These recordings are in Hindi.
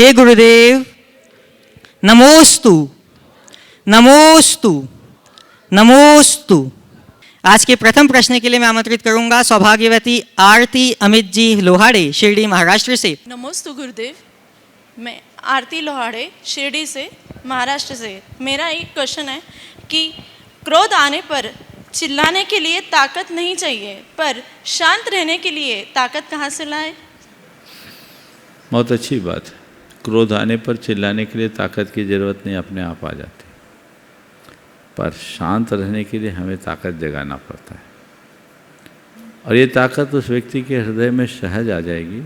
हे गुरुदेव, नमोस्तु नमोस्तु नमोस्तु। आज के प्रथम प्रश्न के लिए मैं आमंत्रित करूंगा सौभाग्यवती आरती अमित जी लोहाड़े, शिरडी महाराष्ट्र से। नमोस्तु गुरुदेव, मैं आरती लोहाड़े शिरडी से महाराष्ट्र से। मेरा एक क्वेश्चन है कि क्रोध आने पर चिल्लाने के लिए ताकत नहीं चाहिए, पर शांत रहने के लिए ताकत कहाँ से लाए? बहुत अच्छी बात है। क्रोध आने पर चिल्लाने के लिए ताकत की ज़रूरत नहीं, अपने आप आ जाती। पर शांत रहने के लिए हमें ताकत जगाना पड़ता है, और ये ताकत उस व्यक्ति के हृदय में सहज आ जाएगी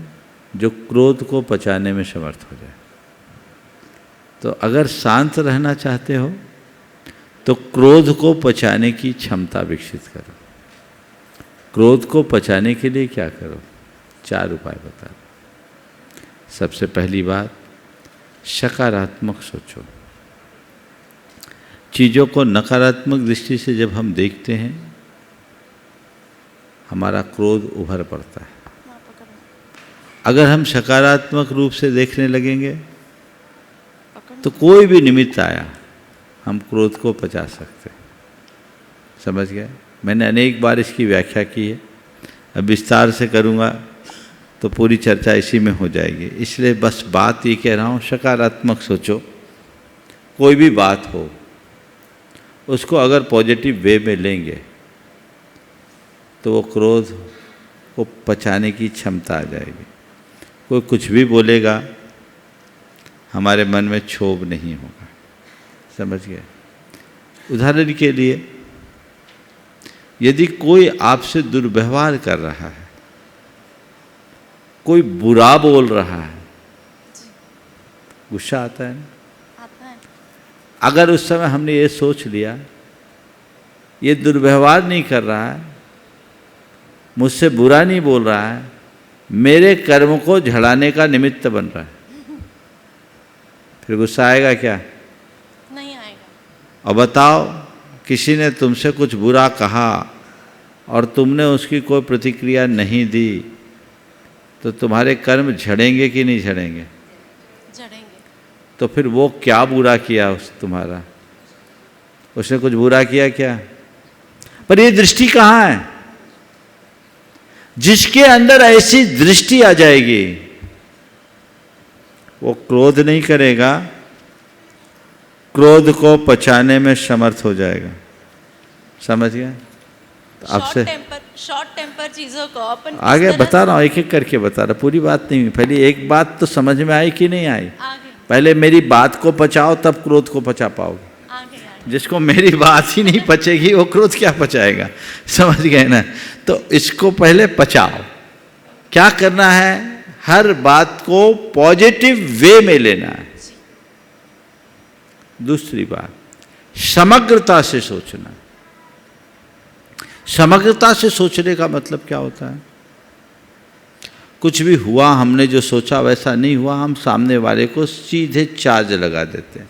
जो क्रोध को पचाने में समर्थ हो जाए। तो अगर शांत रहना चाहते हो तो क्रोध को पचाने की क्षमता विकसित करो। क्रोध को पचाने के लिए क्या करो? 4 उपाय बता। सबसे पहली बात, सकारात्मक सोचो। चीज़ों को नकारात्मक दृष्टि से जब हम देखते हैं, हमारा क्रोध उभर पड़ता है। अगर हम सकारात्मक रूप से देखने लगेंगे तो कोई भी निमित्त आया, हम क्रोध को पचा सकते हैं। समझ गए? मैंने अनेक बार इसकी व्याख्या की है, अब विस्तार से करूँगा तो पूरी चर्चा इसी में हो जाएगी। इसलिए बस बात ये कह रहा हूँ, सकारात्मक सोचो। कोई भी बात हो, उसको अगर पॉजिटिव वे में लेंगे तो वो क्रोध को पचाने की क्षमता आ जाएगी। कोई कुछ भी बोलेगा, हमारे मन में क्षोभ नहीं होगा। समझ गए? उदाहरण के लिए, यदि कोई आपसे दुर्व्यवहार कर रहा है, कोई बुरा बोल रहा है, गुस्सा आता है ना? आता है। अगर उस समय हमने ये सोच लिया, ये दुर्व्यवहार नहीं कर रहा है, मुझसे बुरा नहीं बोल रहा है, मेरे कर्म को झड़ाने का निमित्त बन रहा है, फिर गुस्सा आएगा क्या? नहीं आएगा। और बताओ, किसी ने तुमसे कुछ बुरा कहा और तुमने उसकी कोई प्रतिक्रिया नहीं दी, तो तुम्हारे कर्म झड़ेंगे कि नहीं झड़ेंगे? झड़ेंगे। तो फिर वो क्या बुरा किया उस तुम्हारा? उसने कुछ बुरा किया क्या? पर ये दृष्टि कहाँ है? जिसके अंदर ऐसी दृष्टि आ जाएगी, वो क्रोध नहीं करेगा, क्रोध को पचाने में समर्थ हो जाएगा। समझ गया? तो आपसे शॉर्ट टेम्पर चीजों को अपन आगे बता रहा हूँ, एक एक करके बता रहा, पूरी बात नहीं हुई। पहले एक बात तो समझ में आई कि नहीं आई? आगे पहले मेरी बात को पचाओ, तब क्रोध को पचा पाओगे। आगे आगे। जिसको मेरी बात ही नहीं पचेगी, वो क्रोध क्या पचाएगा? समझ गए ना? तो इसको पहले पचाओ। क्या करना है? हर बात को पॉजिटिव वे में लेना है। दूसरी बात, समग्रता से सोचना। समग्रता से सोचने का मतलब क्या होता है? कुछ भी हुआ, हमने जो सोचा वैसा नहीं हुआ, हम सामने वाले को सीधे चार्ज लगा देते हैं।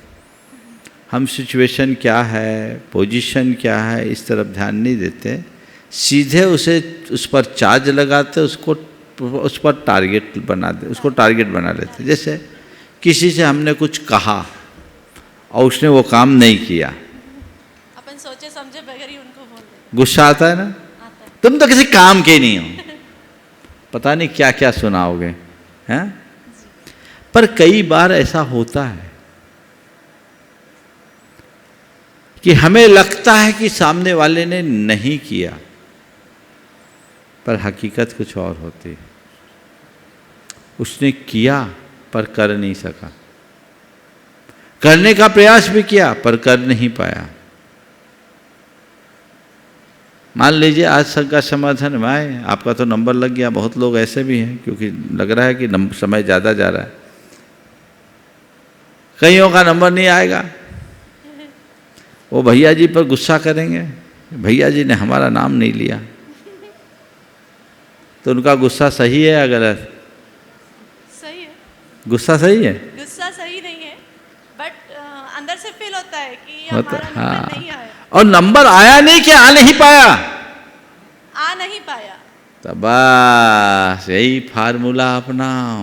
हम सिचुएशन क्या है, पोजीशन क्या है, इस तरफ ध्यान नहीं देते, सीधे उस पर चार्ज लगाते, उस पर टारगेट बना दे, उसको टारगेट बना लेते। जैसे किसी से हमने कुछ कहा और उसने वो काम नहीं किया, अपन सोचे समझे बगैर ही उनको बोल देते। गुस्सा आता है ना? आता है। तुम तो किसी काम के नहीं हो, पता नहीं क्या क्या सुनाओगे, हैं? पर कई बार ऐसा होता है कि हमें लगता है कि सामने वाले ने नहीं किया, पर हकीकत कुछ और होती है। उसने किया पर कर नहीं सका, करने का प्रयास भी किया पर कर नहीं पाया। मान लीजिए आज सबका समाधान में आए, आपका तो नंबर लग गया। बहुत लोग ऐसे भी हैं, क्योंकि लग रहा है कि समय ज़्यादा जा रहा है। कईयों का नंबर नहीं आएगा, वो भैया जी पर गुस्सा करेंगे, भैया जी ने हमारा नाम नहीं लिया। तो उनका गुस्सा सही है या गलत? सही है। गुस्सा सही है? गुस्सा सही नहीं है, बट अंदर से फील होता है कि होता, हमारा हाँ। नंबर नहीं आया। और नंबर आया नहीं कि आ नहीं पाया? आ नहीं पाया। तो बस यही फार्मूला अपनाओ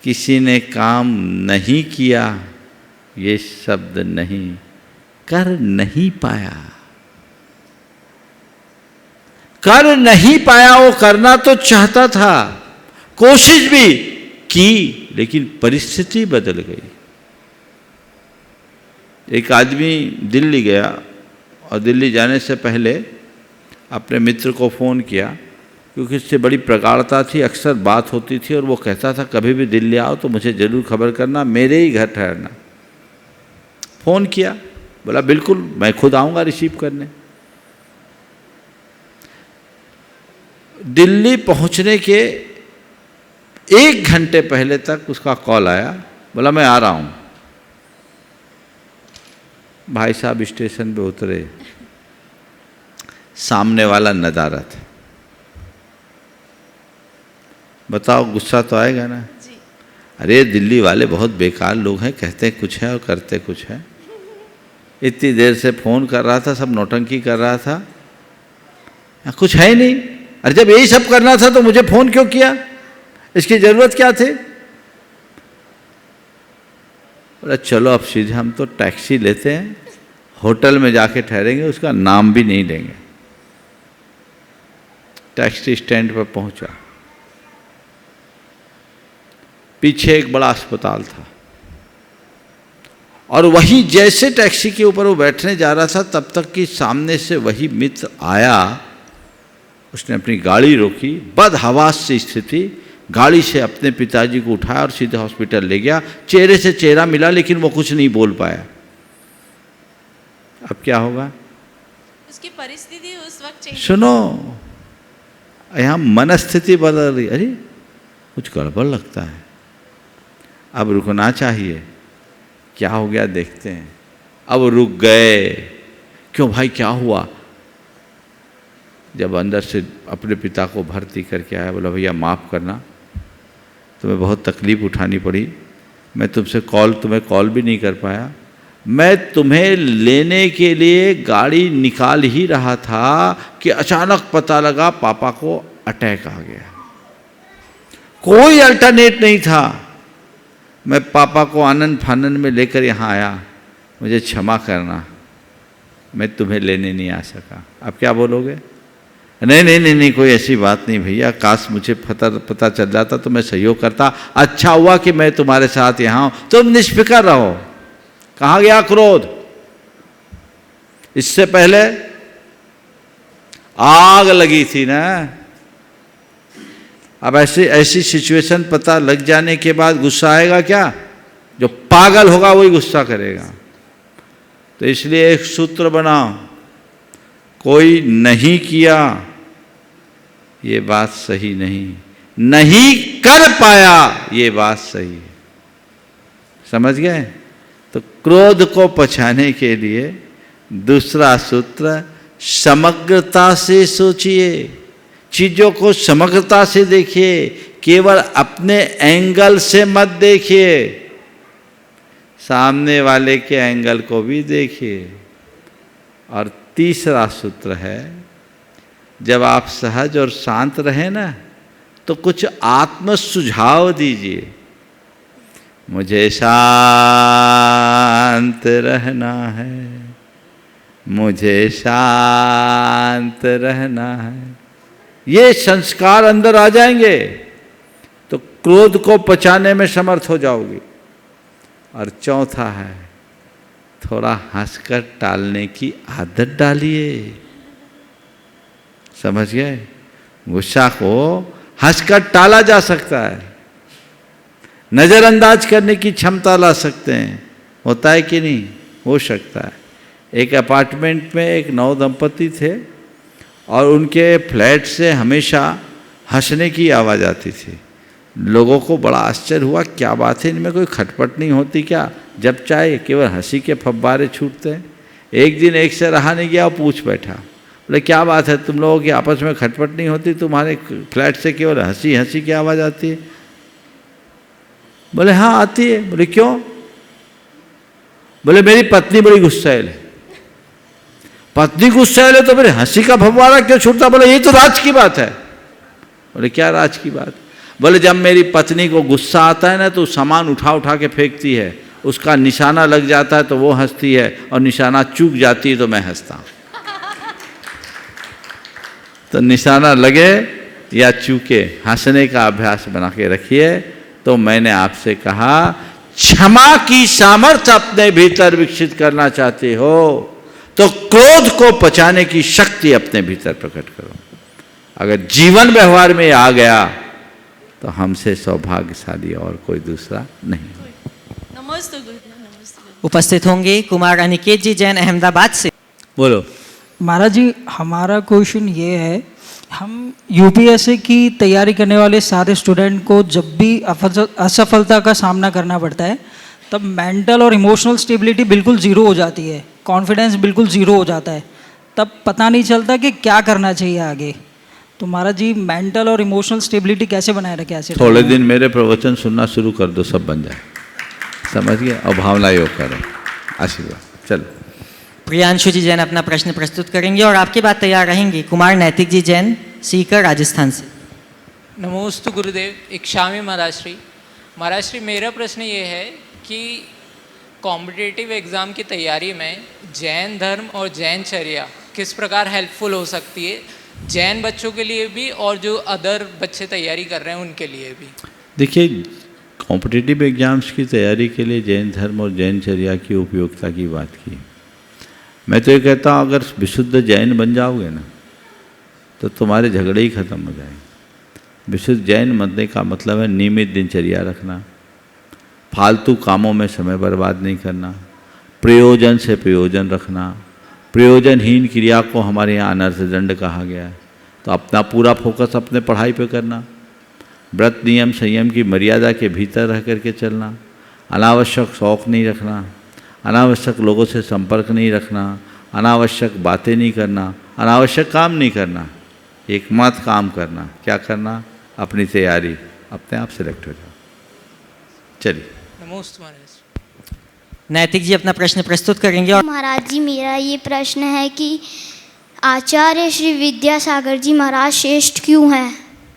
किसी ने काम नहीं किया, ये शब्द नहीं, कर नहीं पाया। कर नहीं पाया, वो करना तो चाहता था, कोशिश भी की, लेकिन परिस्थिति बदल गई। एक आदमी दिल्ली गया और दिल्ली जाने से पहले अपने मित्र को फ़ोन किया, क्योंकि उससे बड़ी प्रगाढ़ता थी, अक्सर बात होती थी, और वो कहता था कभी भी दिल्ली आओ तो मुझे ज़रूर खबर करना, मेरे ही घर ठहरना। फ़ोन किया, बोला बिल्कुल मैं खुद आऊँगा रिसीव करने। दिल्ली पहुँचने के 1 घंटे पहले तक उसका कॉल आया, बोला मैं आ रहा हूँ। भाई साहब स्टेशन पे उतरे, सामने वाला नदारत। बताओ गुस्सा तो आएगा ना। अरे दिल्ली वाले बहुत बेकार लोग हैं, कहते कुछ है और करते कुछ है। इतनी देर से फ़ोन कर रहा था, सब नौटंकी कर रहा था, कुछ है ही नहीं। अरे जब यही सब करना था तो मुझे फ़ोन क्यों किया, इसकी ज़रूरत क्या थी। बोला चलो अब सीधे हम तो टैक्सी लेते हैं, होटल में जाके ठहरेंगे, उसका नाम भी नहीं लेंगे। टैक्सी स्टैंड पर पहुंचा, पीछे एक बड़ा अस्पताल था, और वही जैसे टैक्सी के ऊपर वो बैठने जा रहा था तब तक कि सामने से वही मित्र आया। उसने अपनी गाड़ी रोकी, बदहवास से स्थिति, गाड़ी से अपने पिताजी को उठाया और सीधे हॉस्पिटल ले गया। चेहरे से चेहरा मिला लेकिन वो कुछ नहीं बोल पाया। अब क्या होगा, उसकी परिस्थिति उस वक्त चेंज। सुनो, यहाँ मनस्थिति बदल रही, अरे कुछ गड़बड़ लगता है, अब रुकना चाहिए, क्या हो गया देखते हैं। अब रुक गए, क्यों भाई क्या हुआ। जब अंदर से अपने पिता को भर्ती करके आया, बोला भैया माफ़ करना, तुम्हें बहुत तकलीफ़ उठानी पड़ी, मैं तुम्हें कॉल भी नहीं कर पाया। मैं तुम्हें लेने के लिए गाड़ी निकाल ही रहा था कि अचानक पता लगा पापा को अटैक आ गया। कोई अल्टरनेट नहीं था, मैं पापा को आनंद फानन में लेकर यहाँ आया, मुझे क्षमा करना, मैं तुम्हें लेने नहीं आ सका। अब क्या बोलोगे। नहीं, कोई ऐसी बात नहीं भैया, काश मुझे पता चल जाता तो मैं सहयोग करता, अच्छा हुआ कि मैं तुम्हारे साथ यहाँ हूँ, तुम निष्फिक्र रहो। कहाँ गया क्रोध। इससे पहले आग लगी थी ना। अब ऐसी सिचुएशन पता लग जाने के बाद गुस्सा आएगा क्या। जो पागल होगा वही गुस्सा करेगा। तो इसलिए एक सूत्र बनाओ, कोई नहीं किया ये बात सही नहीं कर पाया ये बात सही है। समझ गए। तो क्रोध को पछाने के लिए दूसरा सूत्र, समग्रता से सोचिए, चीजों को समग्रता से देखिए, केवल अपने एंगल से मत देखिए, सामने वाले के एंगल को भी देखिए। और तीसरा सूत्र है, जब आप सहज और शांत रहें ना तो कुछ आत्म सुझाव दीजिए। मुझे शांत रहना है, मुझे शांत रहना है, ये संस्कार अंदर आ जाएंगे तो क्रोध को पचाने में समर्थ हो जाओगे। और चौथा है, थोड़ा हंसकर टालने की आदत डालिए। समझ गए। गुस्सा को हंसकर टाला जा सकता है, नज़रअंदाज करने की क्षमता ला सकते हैं। होता है कि नहीं, हो सकता है। एक अपार्टमेंट में एक नवदंपति थे और उनके फ्लैट से हमेशा हंसने की आवाज़ आती थी। लोगों को बड़ा आश्चर्य हुआ, क्या बात है, इनमें कोई खटपट नहीं होती क्या, जब चाहे केवल हंसी के फव्वारे छूटते हैं। एक दिन एक से रहा नहीं गया, पूछ बैठा, बोले क्या बात है, तुम लोगों की आपस में खटपट नहीं होती, तुम्हारे फ्लैट से केवल हंसी हंसी की आवाज़ आती है। बोले हाँ आती है। बोले क्यों। बोले मेरी पत्नी बड़ी गुस्सैल है। पत्नी गुस्सैल है तो फिर हंसी का फव्वारा क्यों छूटता। बोले यही तो राज की बात है। बोले क्या राज की बात। बोले जब मेरी पत्नी को गुस्सा आता है ना तो सामान उठा उठा के फेंकती है, उसका निशाना लग जाता है तो वो हंसती है, और निशाना चूक जाती है तो मैं हंसता हूँ। तो निशाना लगे या चूके, हंसने का अभ्यास बना के रखिए। तो मैंने आपसे कहा, क्षमा की सामर्थ्य अपने भीतर विकसित करना चाहते हो तो क्रोध को पचाने की शक्ति अपने भीतर प्रकट करो। अगर जीवन व्यवहार में आ गया तो हमसे सौभाग्यशाली और कोई दूसरा नहीं। नमस्ते गुरुदेव, नमस्ते। उपस्थित होंगे कुमार अनिकेत जी जैन अहमदाबाद से। बोलो। महाराज जी, हमारा क्वेश्चन ये है, हम यूपीएससी की तैयारी करने वाले सारे स्टूडेंट को जब भी असफलता का सामना करना पड़ता है तब मेंटल और इमोशनल स्टेबिलिटी बिल्कुल ज़ीरो हो जाती है, कॉन्फिडेंस बिल्कुल ज़ीरो हो जाता है, तब पता नहीं चलता कि क्या करना चाहिए आगे। तो महाराज जी, मेंटल और इमोशनल स्टेबिलिटी कैसे बनाए रखें? ऐसे थोड़े दिन मेरे प्रवचन सुनना शुरू कर दो, सब बन जाए, समझ गए? और भावना योग करो। आशीर्वाद। चलो। प्रियांशु जी जैन अपना प्रश्न प्रस्तुत करेंगे और आपके बाद तैयार रहेंगे कुमार नैतिक जी जैन सीकर राजस्थान से। नमोस्तु गुरुदेव। इक्षामी महाराष्ट्री। महाराष्ट्री, मेरा प्रश्न ये है कि कॉम्पिटिटिव एग्ज़ाम की तैयारी में जैन धर्म और जैन चर्या किस प्रकार हेल्पफुल हो सकती है, जैन बच्चों के लिए भी और जो अदर बच्चे तैयारी कर रहे हैं उनके लिए भी? देखिए, कॉम्पिटिटिव एग्जाम्स की तैयारी के लिए जैन धर्म और जैन चर्या की उपयोगिता की बात की। मैं तो ये कहता हूँ, अगर विशुद्ध जैन बन जाओगे ना तो तुम्हारे झगड़े ही खत्म हो जाएंगे। विशुद्ध जैन बनने का मतलब है नियमित दिनचर्या रखना, फालतू कामों में समय बर्बाद नहीं करना, प्रयोजन से प्रयोजन रखना। प्रयोजनहीन क्रिया को हमारे यहाँ अनर्थ दंड कहा गया है। तो अपना पूरा फोकस अपने पढ़ाई पे करना, व्रत नियम संयम की मर्यादा के भीतर रह करके चलना, अनावश्यक शौक़ नहीं रखना, अनावश्यक लोगों से संपर्क नहीं रखना, अनावश्यक बातें नहीं करना, अनावश्यक काम नहीं करना, एकमात्र काम करना। क्या करना? अपनी तैयारी, अपने आप सिलेक्ट हो जाओ। चलिए। नमोस्तु महाराज। नैतिक जी अपना प्रश्न प्रस्तुत करेंगे। और महाराज जी, मेरा ये प्रश्न है कि आचार्य श्री विद्यासागर जी महाराज श्रेष्ठ क्यों हैं?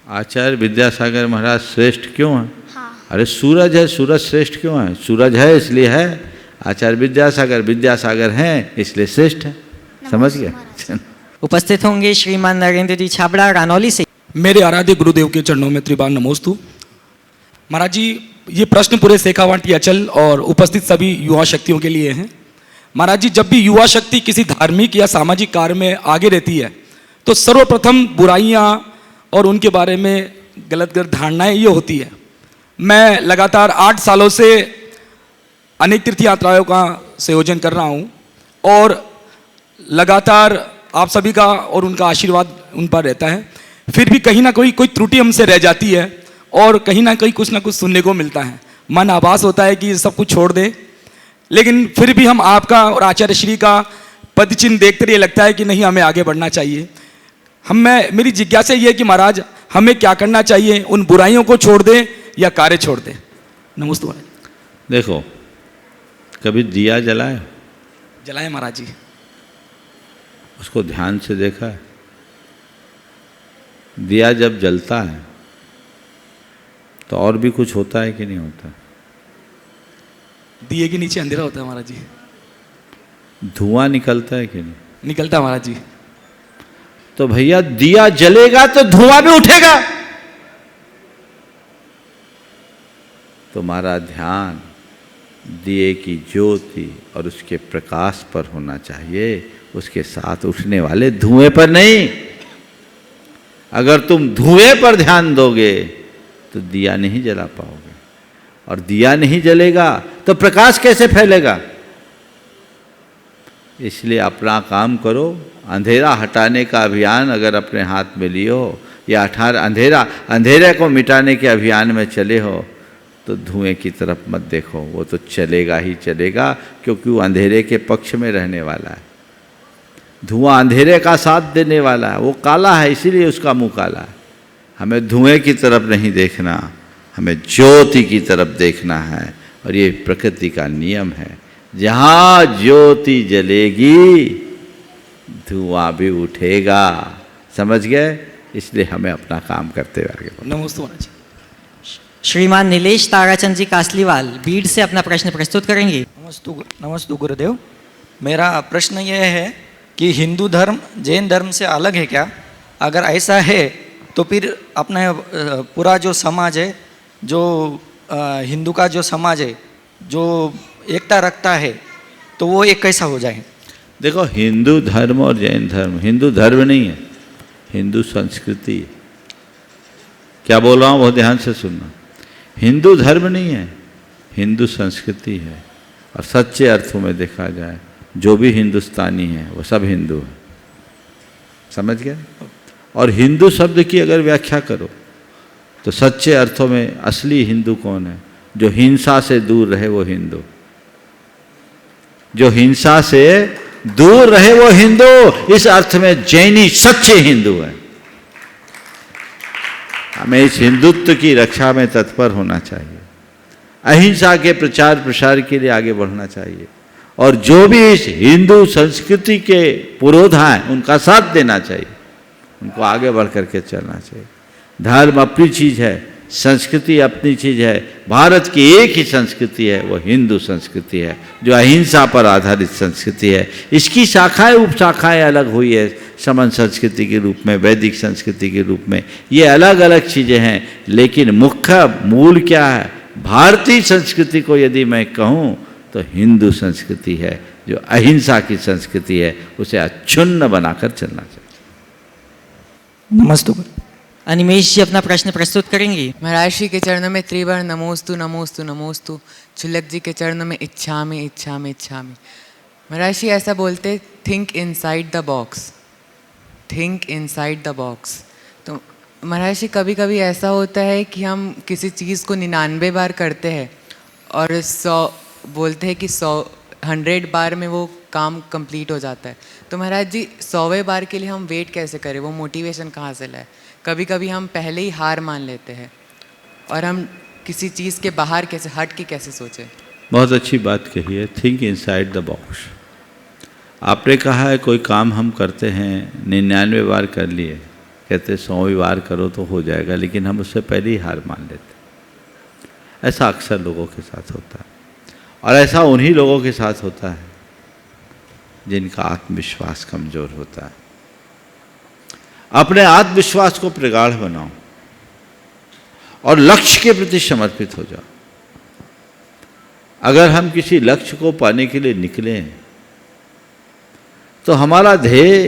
आचार्य विद्यासागर महाराज श्रेष्ठ क्यों हैं? हाँ। अरे सूरज है, सूरज श्रेष्ठ क्यों है? सूरज है इसलिए है। आचार्य विद्यासागर हैं इसलिए श्रेष्ठ है। समझ गए? उपस्थित होंगे श्रीमान नरेंद्र जी छाबड़ा रानौली से। मेरे आराध्य गुरुदेव के चरणों में त्रिबार नमोस्तु। महाराज जी, ये प्रश्न पूरे शेखावाटी अचल और उपस्थित सभी युवा शक्तियों के लिए हैं। महाराज जी, जब भी युवा शक्ति किसी धार्मिक या सामाजिक कार्य में आगे रहती है तो सर्वप्रथम बुराइयां और उनके बारे में गलत धारणाएं ये होती है। मैं लगातार 8 सालों से अनेक तीर्थ यात्राओं का संयोजन कर रहा हूँ और लगातार आप सभी का और उनका आशीर्वाद उन पर रहता है। फिर भी कहीं ना कोई त्रुटि हमसे रह जाती है और कहीं ना कहीं कुछ ना कुछ सुनने को मिलता है। मन आभास होता है कि सब कुछ छोड़ दे, लेकिन फिर भी हम आपका और आचार्य श्री का पद चिन्ह देखते ये लगता है कि नहीं, हमें आगे बढ़ना चाहिए। मेरी जिज्ञासा ये है कि महाराज, हमें क्या करना चाहिए? उन बुराइयों को छोड़ दे या कार्य छोड़ दे? नमस्ते महाराज। देखो, कभी दिया जलाए महाराज जी। उसको ध्यान से देखा है? दिया जब जलता है तो और भी कुछ होता है कि नहीं होता? दिए के नीचे अंधेरा होता है महाराज जी। धुआं निकलता है कि नहीं? निकलता है महाराज जी। तो भैया, दिया जलेगा तो धुआं भी उठेगा। तुम्हारा ध्यान दिए की ज्योति और उसके प्रकाश पर होना चाहिए, उसके साथ उठने वाले धुएं पर नहीं। अगर तुम धुएं पर ध्यान दोगे तो दिया नहीं जला पाओगे, और दिया नहीं जलेगा तो प्रकाश कैसे फैलेगा? इसलिए अपना काम करो। अंधेरा हटाने का अभियान अगर अपने हाथ में लियो या अंधेरे को मिटाने के अभियान में चले हो तो धुएं की तरफ मत देखो, वो तो चलेगा ही चलेगा, क्योंकि वो अंधेरे के पक्ष में रहने वाला है। धुआं अंधेरे का साथ देने वाला है, वो काला है इसीलिए उसका मुंह काला है। हमें धुएं की तरफ नहीं देखना, हमें ज्योति की तरफ देखना है, और ये प्रकृति का नियम है। जहाँ ज्योति जलेगी धुआं भी उठेगा। समझ गए? इसलिए हमें अपना काम करते हुए आगे बढ़ना। नमस्ते महाराज। श्रीमान नीलेश ताराचंद जी कासलीवाल बीड से अपना प्रश्न प्रस्तुत करेंगे। नमस्तु गुरुदेव। मेरा प्रश्न यह है कि हिंदू धर्म जैन धर्म से अलग है क्या? अगर ऐसा है तो फिर अपना पूरा जो समाज है, जो हिंदू का जो समाज है, जो एकता रखता है, तो वो एक कैसा हो जाए? देखो, हिंदू धर्म और जैन धर्म, हिंदू धर्म नहीं है, हिंदू संस्कृति है। क्या बोल रहा हूँ बहुत ध्यान से सुनना। हिंदू धर्म नहीं है, हिंदू संस्कृति है। और सच्चे अर्थों में देखा जाए, जो भी हिंदुस्तानी है वो सब हिंदू है। समझ गए? और हिंदू शब्द की अगर व्याख्या करो तो सच्चे अर्थों में असली हिंदू कौन है? जो हिंसा से दूर रहे वो हिंदू। जो हिंसा से दूर रहे वो हिंदू। इस अर्थ में जैनी सच्चे हिंदू हैं। हमें इस हिंदुत्व की रक्षा में तत्पर होना चाहिए, अहिंसा के प्रचार प्रसार के लिए आगे बढ़ना चाहिए, और जो भी इस हिंदू संस्कृति के पुरोधा हैं उनका साथ देना चाहिए, उनको आगे बढ़ करके चलना चाहिए। धर्म अपनी चीज़ है, संस्कृति अपनी चीज़ है। भारत की एक ही संस्कृति है, वो हिंदू संस्कृति है, जो अहिंसा पर आधारित संस्कृति है। इसकी शाखाएं उपशाखाएं अलग हुई है, समन संस्कृति के रूप में, वैदिक संस्कृति के रूप में। ये अलग अलग चीज़ें हैं, लेकिन मुख्य मूल क्या है? भारतीय संस्कृति को यदि मैं कहूँ तो हिंदू संस्कृति है, जो अहिंसा की संस्कृति है। उसे अक्षुण्ण बनाकर चलना चाहिए। नमस्ते। अनिमेश जी अपना प्रश्न प्रस्तुत करेंगी। महाराज श्री के चरणों में त्रिबार नमोस्तु नमोस्तु नमोस्तु। चुलक जी के चरणों में इच्छामि इच्छामि इच्छामि। महाराज श्री ऐसा बोलते, think inside the box, think inside the box. तो महाराज जी कभी कभी ऐसा होता है कि हम किसी चीज़ को 99 बार करते हैं और 100 बोलते हैं कि 100 बार में वो काम कंप्लीट हो जाता है। तो महाराज जी 100वें बार के लिए हम वेट कैसे करें? वो मोटिवेशन कहाँ से लाए? कभी कभी हम पहले ही हार मान लेते हैं और हम किसी चीज़ के बाहर कैसे हट के कैसे सोचें? बहुत अच्छी बात कही है, थिंक इनसाइड द बॉक्स। आपने कहा है कोई काम हम करते हैं 99 बार कर लिए, कहते 100वीं बार करो तो हो जाएगा, लेकिन हम उससे पहले ही हार मान लेते। ऐसा अक्सर लोगों के साथ होता है, और ऐसा उन्हीं लोगों के साथ होता है जिनका आत्मविश्वास कमज़ोर होता है। अपने आत्मविश्वास को प्रगाढ़ बनाओ और लक्ष्य के प्रति समर्पित हो जाओ। अगर हम किसी लक्ष्य को पाने के लिए निकले तो हमारा ध्येय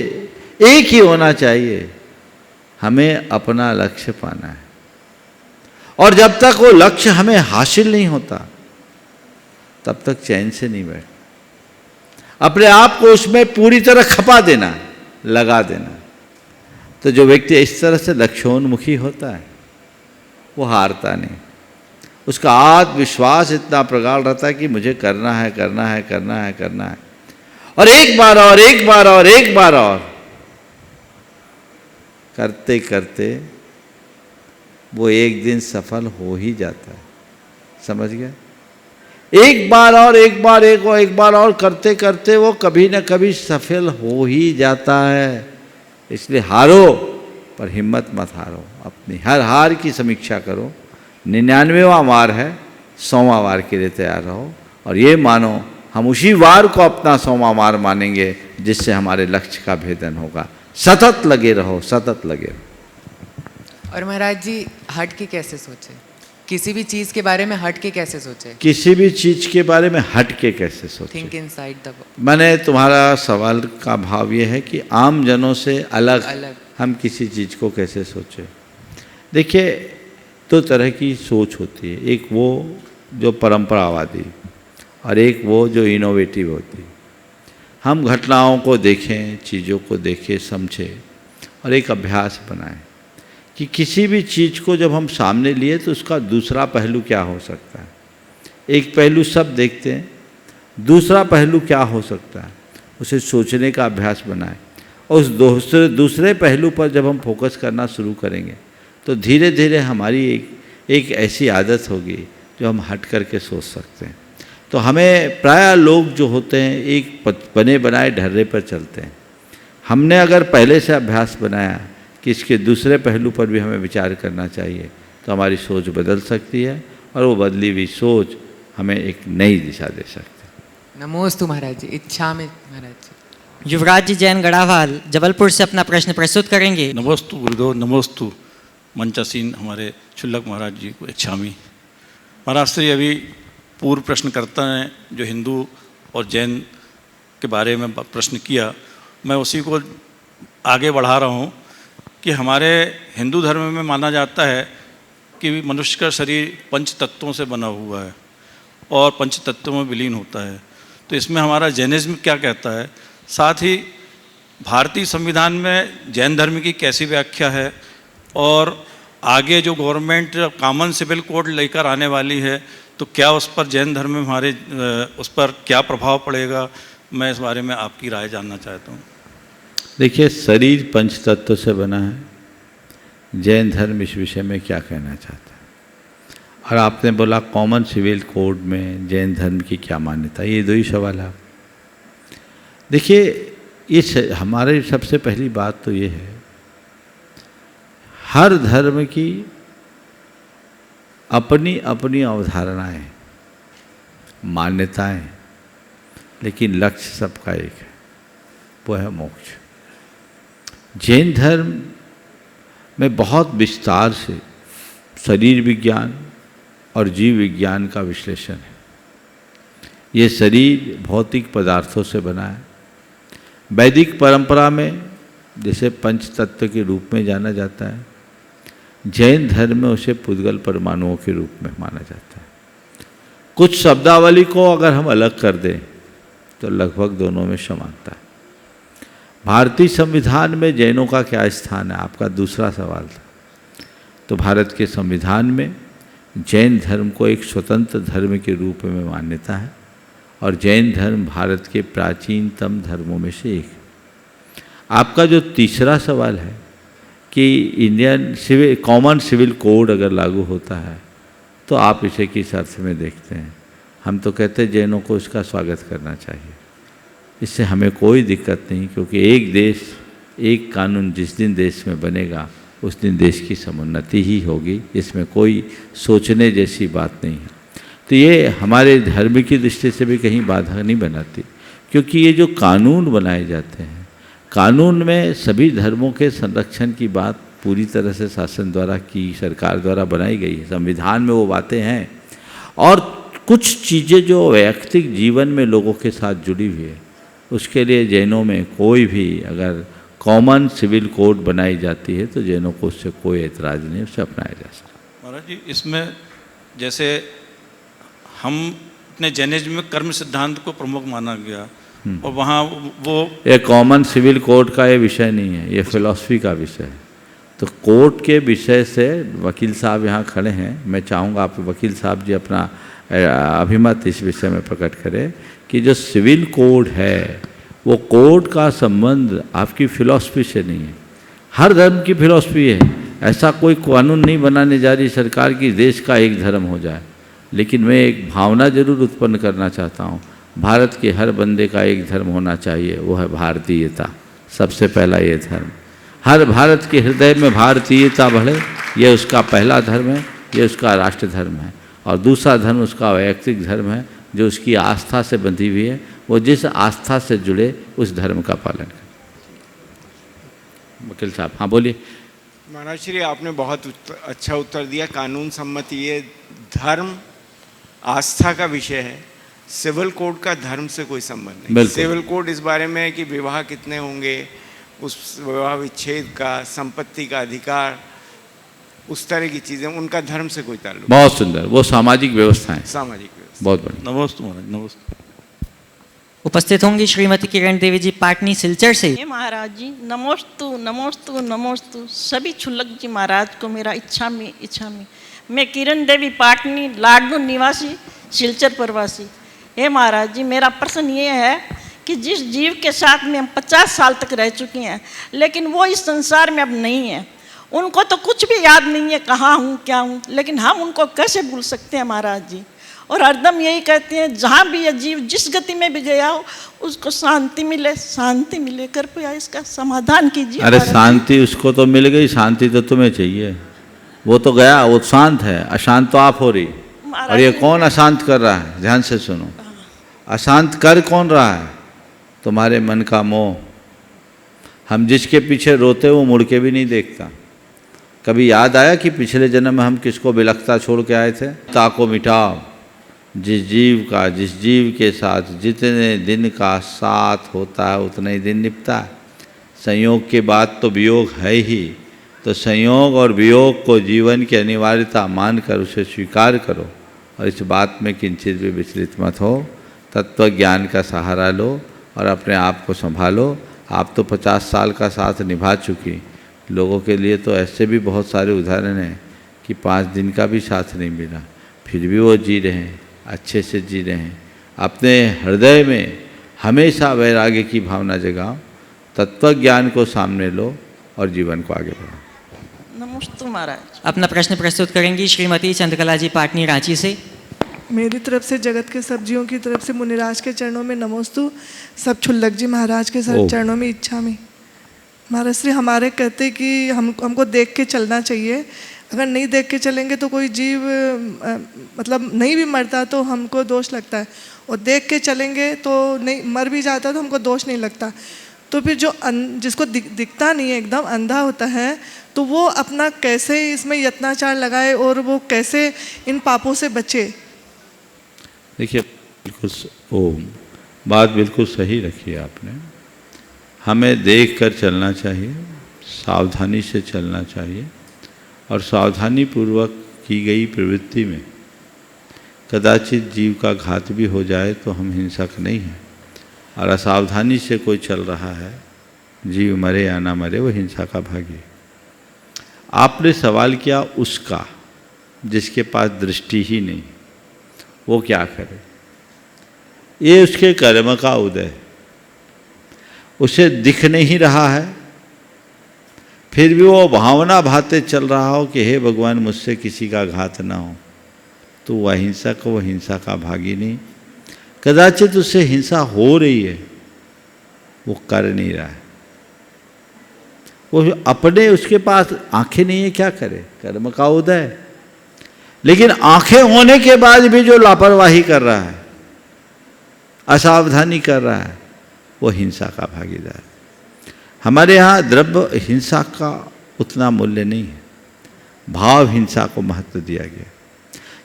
एक ही होना चाहिए, हमें अपना लक्ष्य पाना है। और जब तक वो लक्ष्य हमें हासिल नहीं होता तब तक चैन से नहीं बैठ। अपने आप को उसमें पूरी तरह खपा देना, लगा देना। तो जो व्यक्ति इस तरह से लक्ष्योन्मुखी होता है वो हारता नहीं। उसका आत्मविश्वास इतना प्रगाढ़ रहता है कि मुझे करना है, करना है, करना है, करना है, और एक बार और एक बार और एक बार और करते करते वो एक दिन सफल हो ही जाता है। समझ गए? एक बार और एक बार एक बार और करते करते वो कभी न कभी सफल हो ही जाता है। इसलिए हारो पर हिम्मत मत हारो। अपनी हर हार की समीक्षा करो। 99वां वार है, 100वां वार के लिए तैयार रहो, और ये मानो हम उसी वार को अपना 100वां वार मानेंगे जिससे हमारे लक्ष्य का भेदन होगा। सतत लगे रहो, सतत लगे रहो। और महाराज जी हट के कैसे सोचे? किसी भी चीज़ के बारे में हट के कैसे सोचे? किसी भी चीज़ के बारे में हट के कैसे सोचे? Think inside the box. मैंने तुम्हारा सवाल का भाव ये है कि आम जनों से अलग हम किसी चीज़ को कैसे सोचें। देखिए, दो तरह की सोच होती है, एक वो जो परंपरावादी और एक वो जो इनोवेटिव होती है। हम घटनाओं को देखें, चीज़ों को देखें, समझें और एक अभ्यास बनाएं कि किसी भी चीज़ को जब हम सामने लिए तो उसका दूसरा पहलू क्या हो सकता है। एक पहलू सब देखते हैं, दूसरा पहलू क्या हो सकता है, उसे सोचने का अभ्यास बनाएं। और उस दूसरे पहलू पर जब हम फोकस करना शुरू करेंगे तो धीरे धीरे हमारी एक ऐसी आदत होगी जो हम हट करके सोच सकते हैं। तो हमें प्रायः लोग जो होते हैं एक बने बनाए ढर्रे पर चलते हैं। हमने अगर पहले से अभ्यास बनाया कि इसके दूसरे पहलू पर भी हमें विचार करना चाहिए, तो हमारी सोच बदल सकती है और वो बदली हुई सोच हमें एक नई दिशा दे सकती है। नमोस्तु महाराज जी, इच्छामि महाराज जी। युवराज जी जैन गढ़ावाल जबलपुर से अपना प्रश्न प्रस्तुत करेंगे। नमोस्तु गुरुदेव, नमोस्तु मंचासीन हमारे क्षुल्लक महाराज जी को इच्छामी। महाराज से अभी पूर्व प्रश्नकर्ता ने जो हिंदू और जैन के बारे में प्रश्न किया, मैं उसी को आगे बढ़ा रहा हूँ कि हमारे हिंदू धर्म में माना जाता है कि मनुष्य का शरीर पंच तत्वों से बना हुआ है और पंच तत्वों में विलीन होता है। तो इसमें हमारा जैनिज्म क्या कहता है, साथ ही भारतीय संविधान में जैन धर्म की कैसी व्याख्या है और आगे जो गवर्नमेंट कॉमन सिविल कोड लेकर आने वाली है तो क्या उस पर जैन धर्म में हमारे उस पर क्या प्रभाव पड़ेगा, मैं इस बारे में आपकी राय जानना चाहता हूँ। देखिए, शरीर पंच तत्व से बना है। जैन धर्म इस विषय में क्या कहना चाहता है? और आपने बोला कॉमन सिविल कोड में जैन धर्म की क्या मान्यता, ये दो ही सवाल है। देखिए, इस हमारे सबसे पहली बात तो ये है, हर धर्म की अपनी अपनी अवधारणाएं, मान्यताएं, लेकिन लक्ष्य सबका एक है, वो है मोक्ष। जैन धर्म में बहुत विस्तार से शरीर विज्ञान और जीव विज्ञान का विश्लेषण है। ये शरीर भौतिक पदार्थों से बना है। वैदिक परंपरा में जिसे पंच तत्व के रूप में जाना जाता है, जैन धर्म में उसे पुद्गल परमाणुओं के रूप में माना जाता है। कुछ शब्दावली को अगर हम अलग कर दें तो लगभग दोनों में समानता है। भारतीय संविधान में जैनों का क्या स्थान है, आपका दूसरा सवाल था। तो भारत के संविधान में जैन धर्म को एक स्वतंत्र धर्म के रूप में मान्यता है और जैन धर्म भारत के प्राचीनतम धर्मों में से एक है। आपका जो तीसरा सवाल है कि इंडियन कॉमन सिविल कोड अगर लागू होता है तो आप इसे किस अर्थ में देखते हैं? हम तो कहते हैं जैनों को इसका स्वागत करना चाहिए। इससे हमें कोई दिक्कत नहीं, क्योंकि एक देश एक कानून जिस दिन देश में बनेगा उस दिन देश की समुन्नति ही होगी। इसमें कोई सोचने जैसी बात नहीं है। तो ये हमारे धर्म की दृष्टि से भी कहीं बाधा नहीं बनाती, क्योंकि ये जो कानून बनाए जाते हैं, कानून में सभी धर्मों के संरक्षण की बात पूरी तरह से शासन द्वारा की, सरकार द्वारा बनाई गई है। संविधान में वो बातें हैं और कुछ चीज़ें जो वैयक्तिक जीवन में लोगों के साथ जुड़ी हुई है, उसके लिए जैनों में कोई भी अगर कॉमन सिविल कोड बनाई जाती है तो जैनों को उससे कोई एतराज़ नहीं, उसे अपनाया जा सकता। महाराज जी, इसमें जैसे हम अपने जैनिज्म में कर्म सिद्धांत को प्रमुख माना गया और वहाँ वो ये कॉमन सिविल कोड का ये विषय नहीं है, ये फिलॉसफी का विषय है। तो कोर्ट के विषय से वकील साहब यहाँ खड़े हैं, मैं चाहूँगा आप वकील साहब जी अपना अभिमत इस विषय में प्रकट करें कि जो सिविल कोड है वो कोड का संबंध आपकी फिलॉसफी से नहीं है। हर धर्म की फिलॉसफी है, ऐसा कोई कानून नहीं बनाने जा रही सरकार की देश का एक धर्म हो जाए। लेकिन मैं एक भावना जरूर उत्पन्न करना चाहता हूँ, भारत के हर बंदे का एक धर्म होना चाहिए, वो है भारतीयता। सबसे पहला ये धर्म, हर भारत के हृदय में भारतीयता बढ़े, ये उसका पहला धर्म है, ये उसका राष्ट्र धर्म है। और दूसरा धर्म उसका वैयक्तिक धर्म है जो उसकी आस्था से बंधी हुई है, वो जिस आस्था से जुड़े उस धर्म का पालन करें। वकील साहब, हाँ बोलिए। महाराज श्री, आपने बहुत अच्छा उत्तर दिया। कानून सम्मति, ये धर्म आस्था का विषय है, सिविल कोड का धर्म से कोई संबंध नहीं। सिविल कोड इस बारे में है कि विवाह कितने होंगे, उस विवाह विच्छेद का, संपत्ति का अधिकार, उस तरह की चीज़ें, उनका धर्म से कोई ताल्लुक। बहुत सुंदर, वो सामाजिक व्यवस्था है, सामाजिक व्यवस्था। बहुत बढ़िया। नमस्ते महाराज, नमस्ते। उपस्थित होंगी श्रीमती किरण देवी जी पाटनी सिलचर से। महाराज जी नमोस्तु नमोस्तु नमोस्तु। सभी क्षुल्लक जी महाराज को मेरा इच्छा में मैं किरण देवी पाटनी, लाडनू निवासी, सिलचर प्रवासी। हे महाराज जी, मेरा प्रश्न ये है कि जिस जीव के साथ में हम 50 साल तक रह चुके हैं, लेकिन वो इस संसार में अब नहीं है, उनको तो कुछ भी याद नहीं है कहाँ हूँ क्या हूँ, लेकिन हम उनको कैसे भूल सकते हैं महाराज जी। और हरदम यही कहते हैं जहाँ भी यह जीव जिस गति में भी गया हो उसको शांति मिले, शांति मिले। कृपया इसका समाधान कीजिए। अरे शांति उसको तो मिल गई, शांति तो तुम्हें चाहिए। वो तो गया, वो शांत है, अशांत तो आप हो रही। और ये कौन अशांत कर रहा है? ध्यान से सुनो, अशांत कर कौन रहा है? तुम्हारे मन का मोह। हम जिसके पीछे रोते वो मुड़ के भी नहीं देखता। कभी याद आया कि पिछले जन्म में हम किसको बिलखता छोड़ के आए थे? ताको मिटाओ। जिस जीव के साथ जितने दिन का साथ होता है उतने ही दिन निपटा है। संयोग के बाद तो वियोग है ही, तो संयोग और वियोग को जीवन की अनिवार्यता मानकर उसे स्वीकार करो और इस बात में किंचित भी विचलित मत हो। तत्व ज्ञान का सहारा लो और अपने आप को संभालो। आप तो 50 साल का साथ निभा चुकी। लोगों के लिए तो ऐसे भी बहुत सारे उदाहरण हैं कि 5 दिन का भी साथ नहीं मिला, फिर भी वो जी रहे हैं, अच्छे से जी रहे हैं। अपने हृदय में हमेशा वैराग्य की भावना जगाओ, तत्व ज्ञान को सामने लो और जीवन को आगे बढ़ाओ। नमस्ते महाराज। अपना प्रश्न प्रस्तुत करेंगी श्रीमती चंद्रकला जी पाटनी, रांची से। मेरी तरफ से जगत के सब जीवों की तरफ से मुनिराज के चरणों में नमोस्तु। सब क्षुल्लक जी महाराज के सब चरणों में इच्छामि। महाराज श्री हमारे कहते कि हमको देख के चलना चाहिए। अगर नहीं देख के चलेंगे तो कोई जीव मतलब नहीं भी मरता तो हमको दोष लगता है, और देख के चलेंगे तो नहीं मर भी जाता तो हमको दोष नहीं लगता। तो फिर जो जिसको दिखता नहीं है, एकदम अंधा होता है, तो वो अपना कैसे इसमें यत्नाचार लगाए और वो कैसे इन पापों से बचे? देखिए, बिल्कुल बात बिल्कुल सही रखी है आपने। हमें देख कर चलना चाहिए, सावधानी से चलना चाहिए, और सावधानी पूर्वक की गई प्रवृत्ति में कदाचित जीव का घात भी हो जाए तो हम हिंसक नहीं हैं। और असावधानी से कोई चल रहा है, जीव मरे या ना मरे, वो हिंसा का भागी। आपने सवाल किया उसका जिसके पास दृष्टि ही नहीं, वो क्या करे? ये उसके कर्म का उदय, उसे दिख नहीं रहा है, फिर भी वो भावना भाते चल रहा हो कि हे भगवान मुझसे किसी का घात ना हो, तो वह हिंसक, वो हिंसा का भागी नहीं। कदाचित उससे हिंसा हो रही है, वो कर नहीं रहा है। वो अपने उसके पास आंखें नहीं है, क्या करे? कर्म का उदय। लेकिन आंखें होने के बाद भी जो लापरवाही कर रहा है, असावधानी कर रहा है, वो हिंसा का भागीदार। हमारे यहाँ द्रव्य हिंसा का उतना मूल्य नहीं है, भाव हिंसा को महत्व दिया गया।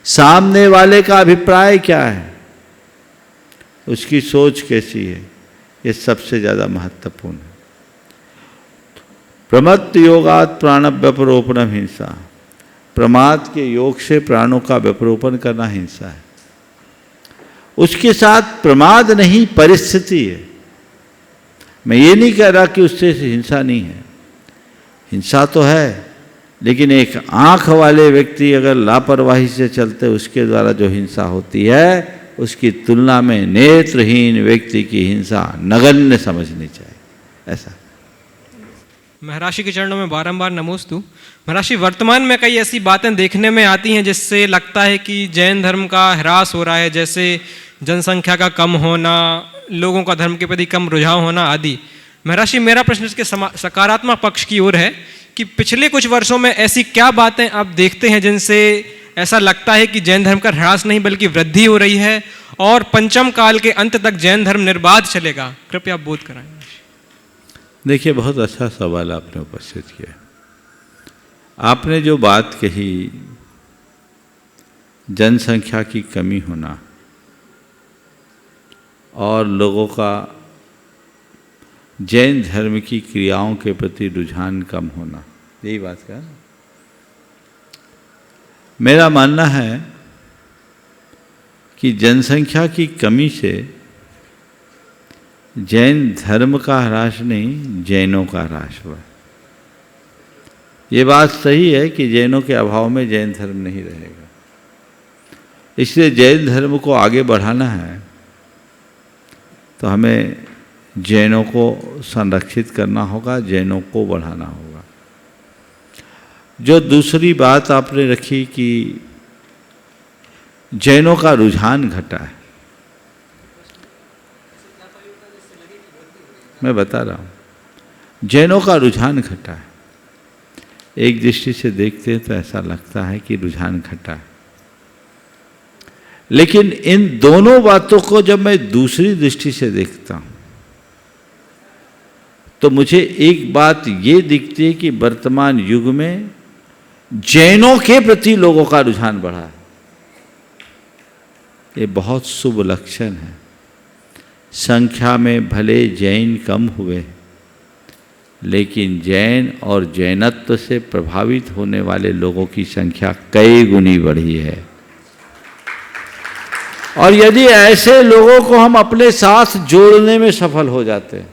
सामने वाले का अभिप्राय क्या है, उसकी सोच कैसी है, ये सबसे ज़्यादा महत्वपूर्ण है। प्रमत्त योगात प्राण व्यपरोपणम हिंसा, प्रमाद के योग से प्राणों का व्यपरोपण करना हिंसा है। उसके साथ प्रमाद नहीं, परिस्थिति है। मैं ये नहीं कह रहा कि उससे हिंसा नहीं है, हिंसा तो है, लेकिन एक आँख वाले व्यक्ति अगर लापरवाही से चलते उसके द्वारा जो हिंसा होती है, उसकी तुलना में नेत्रहीन व्यक्ति की हिंसा नगण्य समझनी चाहिए। ऐसा महर्षि के चरणों में बारंबार नमोस्तु। महर्षि, वर्तमान में कई ऐसी बातें देखने में आती हैं जिससे लगता है कि जैन धर्म का ह्रास हो रहा है, जैसे जनसंख्या का कम होना, लोगों का धर्म के प्रति कम रुझाव होना आदि। महर्षि, मेरा प्रश्न इसके सकारात्मक पक्ष की ओर है कि पिछले कुछ वर्षों में ऐसी क्या बातें आप देखते हैं जिनसे ऐसा लगता है कि जैन धर्म का ह्रास नहीं बल्कि वृद्धि हो रही है और पंचम काल के अंत तक जैन धर्म निर्बाध चलेगा? कृपया आप बोध कराएं। देखिए, बहुत अच्छा सवाल आपने उपस्थित किया। आपने जो बात कही, जनसंख्या की कमी होना और लोगों का जैन धर्म की क्रियाओं के प्रति रुझान कम होना, यही बात है। मेरा मानना है कि जनसंख्या की कमी से जैन धर्म का ह्रास नहीं, जैनों का ह्रास हुआ। ये बात सही है कि जैनों के अभाव में जैन धर्म नहीं रहेगा, इसलिए जैन धर्म को आगे बढ़ाना है तो हमें जैनों को संरक्षित करना होगा, जैनों को बढ़ाना होगा। जो दूसरी बात आपने रखी कि जैनों का रुझान घटा है, मैं बता रहा हूँ, जैनों का रुझान घटा है। एक दृष्टि से देखते हैं तो ऐसा लगता है कि रुझान घटा है। लेकिन इन दोनों बातों को जब मैं दूसरी दृष्टि से देखता हूं तो मुझे एक बात ये दिखती है कि वर्तमान युग में जैनों के प्रति लोगों का रुझान बढ़ा है। ये बहुत शुभ लक्षण है। संख्या में भले जैन कम हुए, लेकिन जैन और जैनत्व से प्रभावित होने वाले लोगों की संख्या कई गुनी बढ़ी है। और यदि ऐसे लोगों को हम अपने साथ जोड़ने में सफल हो जाते हैं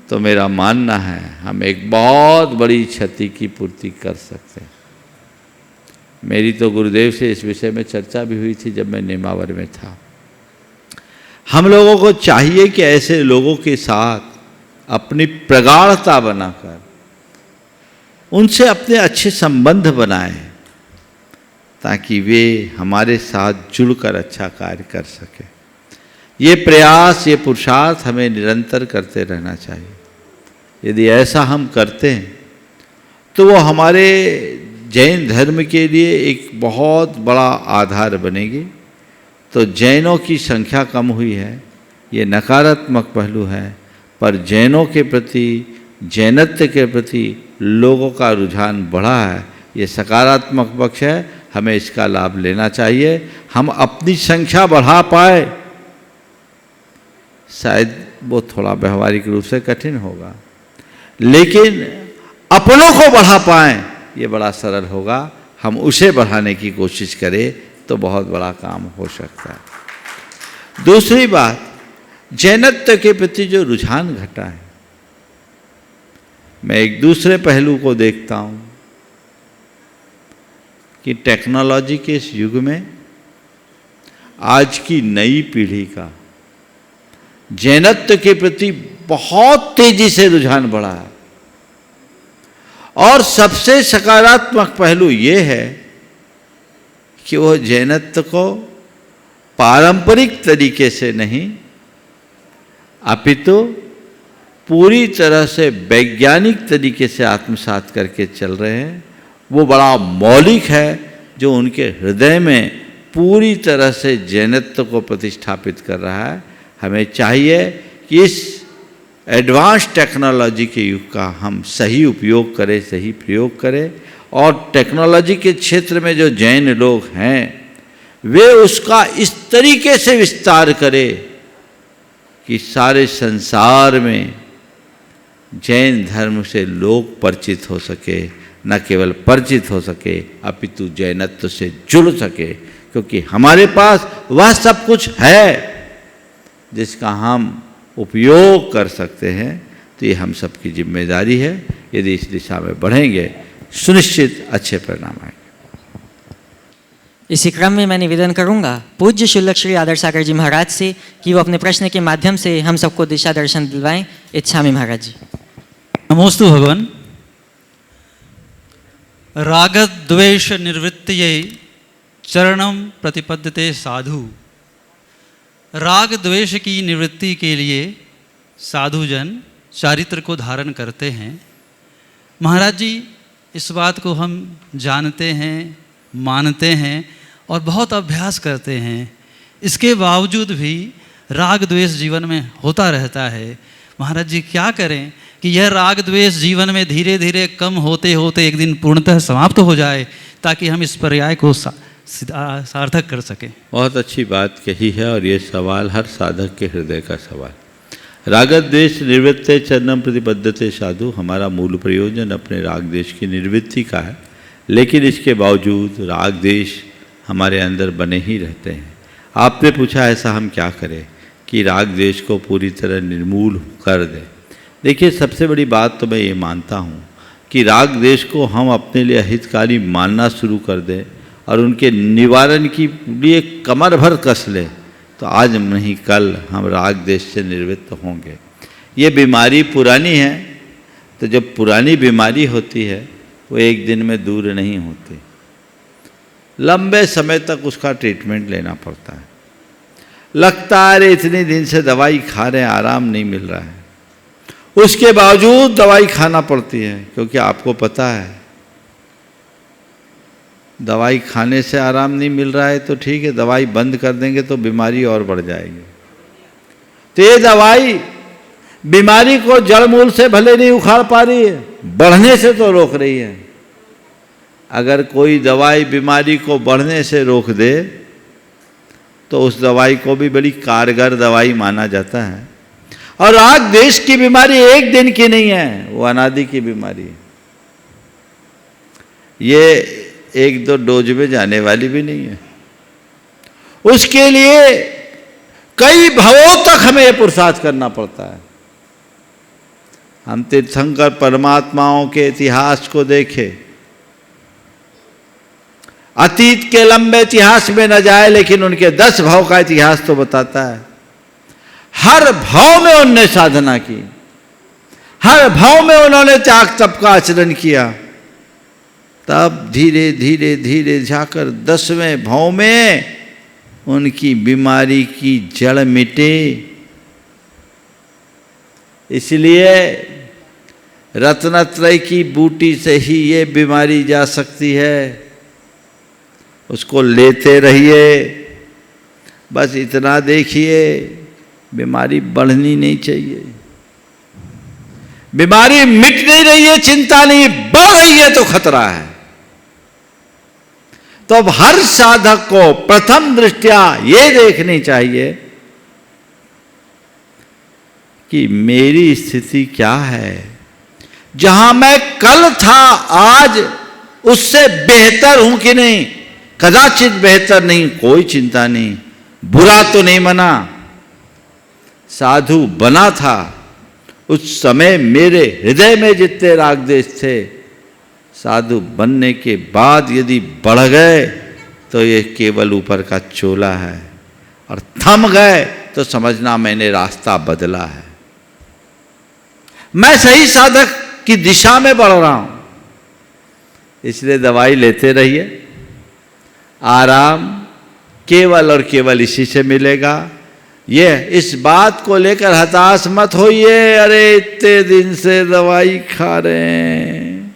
तो मेरा मानना है हम एक बहुत बड़ी क्षति की पूर्ति कर सकते हैं। मेरी तो गुरुदेव से इस विषय में चर्चा भी हुई थी जब मैं नेमावर में था। हम लोगों को चाहिए कि ऐसे लोगों के साथ अपनी प्रगाढ़ता बनाकर उनसे अपने अच्छे संबंध बनाएं ताकि वे हमारे साथ जुड़कर अच्छा कार्य कर सके। ये प्रयास, ये पुरुषार्थ हमें निरंतर करते रहना चाहिए। यदि ऐसा हम करते हैं तो वो हमारे जैन धर्म के लिए एक बहुत बड़ा आधार बनेगी। तो जैनों की संख्या कम हुई है, ये नकारात्मक पहलू है, पर जैनों के प्रति, जैनत्व के प्रति लोगों का रुझान बढ़ा है, ये सकारात्मक पक्ष है। हमें इसका लाभ लेना चाहिए। हम अपनी संख्या बढ़ा पाए, शायद वो थोड़ा व्यवहारिक रूप से कठिन होगा, लेकिन अपनों को बढ़ा पाएं ये बड़ा सरल होगा। हम उसे बढ़ाने की कोशिश करें तो बहुत बड़ा काम हो सकता है। दूसरी बात, जैनत्व के प्रति जो रुझान घटा है, मैं एक दूसरे पहलू को देखता हूं कि टेक्नोलॉजी के इस युग में आज की नई पीढ़ी का जैनत्व के प्रति बहुत तेजी से रुझान बढ़ा है। और सबसे सकारात्मक पहलू ये है कि वो जैनत्व को पारंपरिक तरीके से नहीं अपितु पूरी तरह से वैज्ञानिक तरीके से आत्मसात करके चल रहे हैं। वो बड़ा मौलिक है जो उनके हृदय में पूरी तरह से जैनत्व को प्रतिष्ठापित कर रहा है। हमें चाहिए कि इस एडवांस टेक्नोलॉजी के युग का हम सही उपयोग करें, सही प्रयोग करें, और टेक्नोलॉजी के क्षेत्र में जो जैन लोग हैं वे उसका इस तरीके से विस्तार करें कि सारे संसार में जैन धर्म से लोग परिचित हो सके, न केवल परिचित हो सके अपितु जैनत्व से जुड़ सके, क्योंकि हमारे पास वह सब कुछ है जिसका हम उपयोग कर सकते हैं। तो ये हम सबकी जिम्मेदारी है। यदि इस दिशा में बढ़ेंगे सुनिश्चित अच्छे परिणाम आएंगे। इसी क्रम में मैं निवेदन करूंगा पूज्य शुल्लक श्री आदर सागर जी महाराज से कि वो अपने प्रश्न के माध्यम से हम सबको दिशा दर्शन दिलवाएं। इच्छामि महाराज जी। नमोस्तु भगवान। राग द्वेष निवृत्तये चरणम प्रतिपद्यते साधु। राग द्वेष की निवृत्ति के लिए साधुजन चारित्र को धारण करते हैं। महाराज जी, इस बात को हम जानते हैं, मानते हैं और बहुत अभ्यास करते हैं। इसके बावजूद भी राग द्वेष जीवन में होता रहता है। महाराज जी, क्या करें कि यह राग द्वेष जीवन में धीरे धीरे कम होते होते एक दिन पूर्णतः समाप्त हो जाए, ताकि हम इस पर्याय को सार्थक कर सकें। बहुत अच्छी बात कही है, और ये सवाल हर साधक के हृदय का सवाल। रागद्वेष निवृत्ते चरणम प्रतिपद्यते साधु, हमारा मूल प्रयोजन अपने राग द्वेष की निवृत्ति का है, लेकिन इसके बावजूद राग द्वेष हमारे अंदर बने ही रहते हैं। आपने पूछा ऐसा हम क्या करें कि राग द्वेष को पूरी तरह निर्मूल कर दें। देखिए, सबसे बड़ी बात तो मैं ये मानता हूँ कि राग द्वेष को हम अपने लिए हितकारी मानना शुरू कर दें और उनके निवारण के लिए कमर भर कस लें, तो आज नहीं कल हम राग द्वेष से निवृत्त होंगे। ये बीमारी पुरानी है, तो जब पुरानी बीमारी होती है वो एक दिन में दूर नहीं होती, लंबे समय तक उसका ट्रीटमेंट लेना पड़ता है। लगता है इतने दिन से दवाई खा रहे हैं, आराम नहीं मिल रहा है। उसके बावजूद दवाई खाना पड़ती है, क्योंकि आपको पता है दवाई खाने से आराम नहीं मिल रहा है तो ठीक है, दवाई बंद कर देंगे तो बीमारी और बढ़ जाएगी। तो ये दवाई बीमारी को जड़ मूल से भले नहीं उखाड़ पा रही है, बढ़ने से तो रोक रही है। अगर कोई दवाई बीमारी को बढ़ने से रोक दे तो उस दवाई को भी बड़ी कारगर दवाई माना जाता है। और आज देश की बीमारी एक दिन की नहीं है, वो अनादि की बीमारी है। ये एक दो डोज में जाने वाली भी नहीं है। उसके लिए कई भवों तक हमें ये पुरुषार्थ करना पड़ता है। हम तीर्थंकर परमात्माओं के इतिहास को देखें, अतीत के लंबे इतिहास में न जाए लेकिन उनके 10 भव का इतिहास तो बताता है। हर भव में उनने साधना की, हर भव में उन्होंने त्याग तप का आचरण किया, तब धीरे धीरे धीरे जाकर 10वें भव में उनकी बीमारी की जड़ मिटे। इसलिए रत्नत्रय की बूटी से ही ये बीमारी जा सकती है। उसको लेते रहिए, बस इतना देखिए, बीमारी बढ़नी नहीं चाहिए। बीमारी मिट नहीं रही है, चिंता नहीं, बढ़ रही है तो खतरा है। तो अब हर साधक को प्रथम दृष्टया ये देखनी चाहिए कि मेरी स्थिति क्या है। जहां मैं कल था आज उससे बेहतर हूं कि नहीं, कदाचित बेहतर नहीं, कोई चिंता नहीं। बुरा तो नहीं बना, साधु बना था। उस समय मेरे हृदय में जितने राग द्वेष थे, साधु बनने के बाद यदि बढ़ गए तो ये केवल ऊपर का चोला है, और थम गए तो समझना मैंने रास्ता बदला है। मैं सही साधक की दिशा में बढ़ रहा हूं। इसलिए दवाई लेते रहिए, आराम केवल और केवल इसी से मिलेगा। ये इस बात को लेकर हताश मत होइए, अरे इतने दिन से दवाई खा रहे हैं,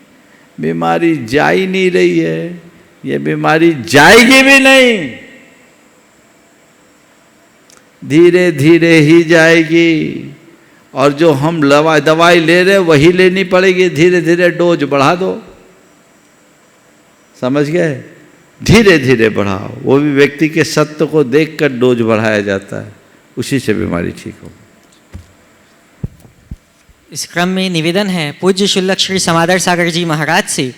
बीमारी जा ही नहीं रही है, ये बीमारी जाएगी भी नहीं, धीरे धीरे ही जाएगी। और जो हम दवाई ले रहे वही लेनी पड़ेगी। धीरे धीरे डोज बढ़ा दो, समझ गए? धीरे धीरे बढ़ाओ। वो भी व्यक्ति के सत्य को देखकर डोज बढ़ाया जाता है, उसी से बीमारी ठीक हो। इस क्रम में निवेदन है पूज्य शुल्लक श्री समादर सागर जी महाराज से